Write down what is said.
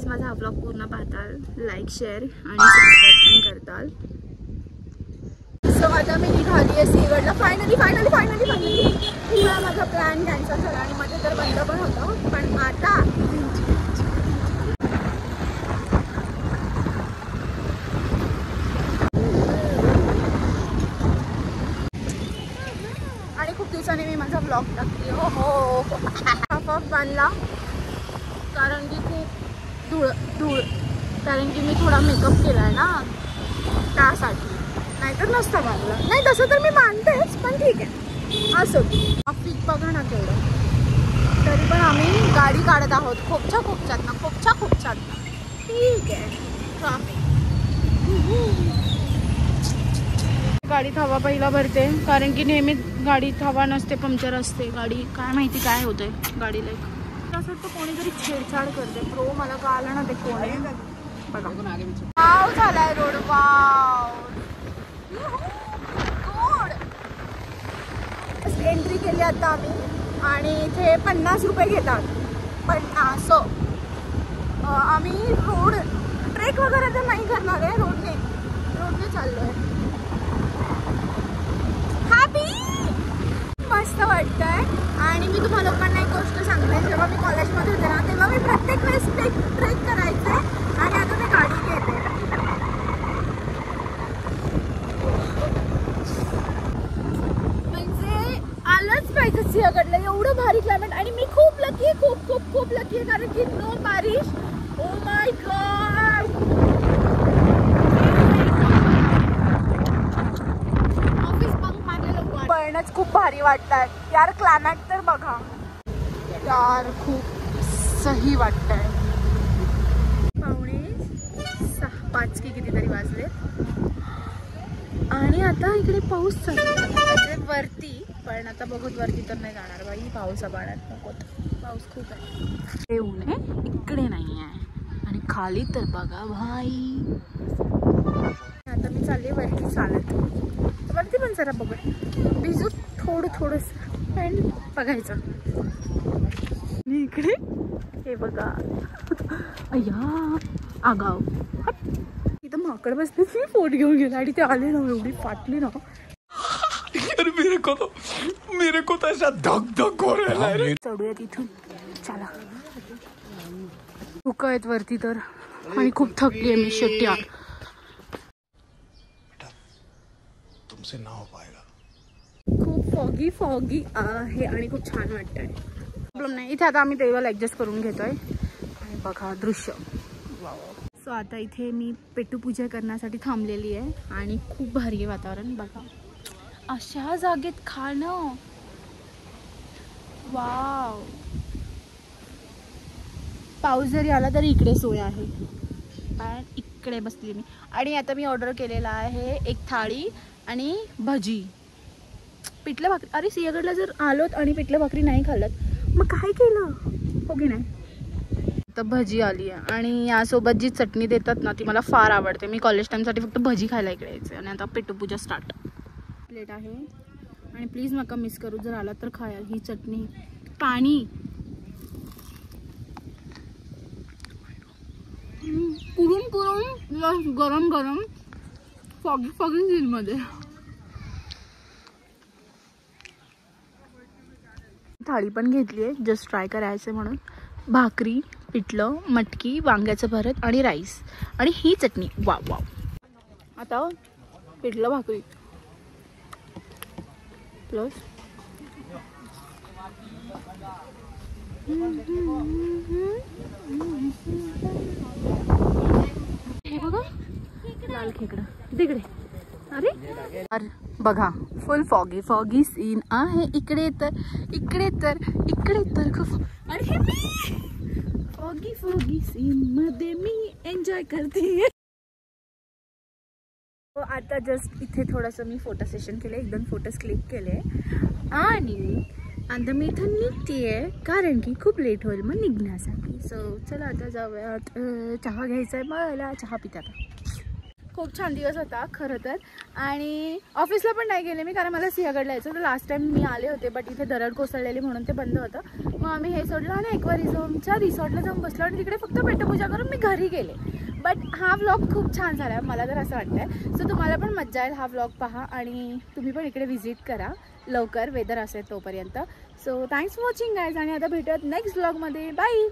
माझा हा ब्लॉग पूर्ण पाहताल, लाईक शेअर आणि सबस्क्राईब पण करताल. सो आता मी निघाली आहे सिंहगडला. फायनली माझा प्लॅन कॅन्सल झाला आणि मध्ये तर बंद पण होतं. पण आता आणि खूप दिवसांनी मी माझा ब्लॉग टाकते. हो हाफ बांधला कारण की खूप धूळ कारण की मी थोडा मेकअप केला आहे ना त्यासाठी, नाहीतर नसतं बांधला. नाही तसं तर मी मानतेच, पण ठीक आहे असो. ट्रॅफिक बघा ना केवढं. तरी पण आम्ही गाडी काढत आहोत खूपच्या ठीक आहे. ट्रॅफिक गाडीत हवा पहिला भरते कारण की नेहमी गाडीत हवा नसते, पंक्चर असते गाडी. काय माहिती काय होतंय गाडीला. असं वाटतं कोणीतरी छेडछाड करते. प्रो मला कळालं ना ते कोण आहे. बघा वाव झालाय रोड. वाव एंट्री केली आता आम्ही आणि इथे 50 रुपये घेतात. 50. आम्ही रोड ट्रेक वगैरे तर नाही करणार आहे. रोडने चाललो आहे. मस्त वाटतंय. आणि मी तुम्हाला लोकांना एक गोष्ट सांगते, जेव्हा मी कॉलेजमध्ये होते ना तेव्हा मी प्रत्येक वेळेस ट्रेक करायचे आणि आता मी गाडी घेते. म्हणजे आलंच पाहिजे सिंहगडला. एवढं भारी क्लायमेट आणि मी खूप लकी आहे. खूप लकी आहे कारण की नो बारिश. Oh my God. खूप भारी वाटतंय यार. क्लायमेट तर बघा यार, खूप सही वाटतंय. 5:45 की कितीतरी वाजले आणि आता इकडे पाऊस चालू आहे वरती. पण आता बघत वरती तर नाही जाणार बाई, पाऊस पाण्यात नको. पाऊस खूप आहे. ऊन आहे इकडे नाही आहे आणि खाली तर बघा भाई. आता मी चालले वरती चालत. वरती पण जरा बघ भिजू थोडंसं आणि बघायचं. इकडे हे बघा. अय्या आगाव. इथं माकड बसले. मी फोन घेऊन गेला आणि ते आले ना, एवढी फाटली ना. मेरे को तो ऐसा धक हो रहा है. चढूयात इथून. चला धुकं आहेत वरती तर आणि खूप थकली आहे मी. शेट्टी यार तुमसे ना हो पाएगा. खूप फॉगी आहे आणि खूप छान वाटतंय. प्रॉब्लेम नाही. इथे आता आम्ही टेबल ॲडजस्ट करून घेतोय आणि बघा दृश्य. सो आता इथे मी पेटूपूजा करण्यासाठी थांबलेली आहे आणि खूप भारी आहे वातावरण. बघा अशा जागेत खाणं. वाव. पाऊस जरी आला तरी इकडे सोय आहे. पण इकडे बसली मी आणि आता मी ऑर्डर केलेला आहे एक थाळी आणि भजी, पिठलं भाकरी. अरे सिंहगडला जर आलोत आणि पिठलं भाकरी नाही खाल्लं मग काय केलं, हो की नाही. तर भजी आली आहे आणि यासोबत जी चटणी देतात ना ती मला फार आवडते. मी कॉलेज टाईमसाठी फक्त भजी खायला इकडे यायचे. आणि आता पेटूपूजा स्टार्ट. प्लेट आहे आणि प्लीज नका मिस करू. जर आला तर खाया ही चटणी. पाणी कुरुम गरम फॉगी सीलमध्ये. थाळी पण घेतली आहे जस्ट ट्राय करायचं म्हणून. भाकरी, पिठलं, मटकी, वांग्याचं भरत आणि राईस आणि ही चटणी. वाव. आता पिठलं भाकरी प्लस हे बघा लाल खेकडा तिकडे. अरे बघा फुल फॉगी सीन आहे इकडे तर खूप. अरे फॉगी सीन मध्ये मी एन्जॉय करते. आता जस्ट इथे थोडंसं मी फोटो सेशन केलं. 1-2 फोटोज क्लिक केले आणि आता मी इथं निघतेय कारण की खूप लेट होईल मग निघण्यासाठी. सो चला आता जाऊयात. चहा घ्यायचा आहे मला. चहा पिते आता. खूप छान दिवस होता खरं तर. आणि ऑफिसला पण नाही गेले मी, कारण मला सिंहगडला यायचं होतं. लास्ट टाइम मी आले होते बट इथे दरड कोसळलेली म्हणून ते बंद होतं. मग आम्ही हे सोडलं आणि एक्वारिझमच्या रिसॉर्टला जाऊन बसलो आणि तिकडे फक्त पेटपूजा करून मी घरी गेले. बट हा व्लॉग खूप छान झाला मला तर असं वाटतंय. सो तुम्हाला पण मज्जा येईल हा व्लॉग पहा आणि तुम्ही पण इकडे व्हिजिट करा लवकर, वेदर असेल तोपर्यंत. So thanks for watching guys, आणि आता भेटूयात नेक्स्ट व्लॉगमध्ये. बाय.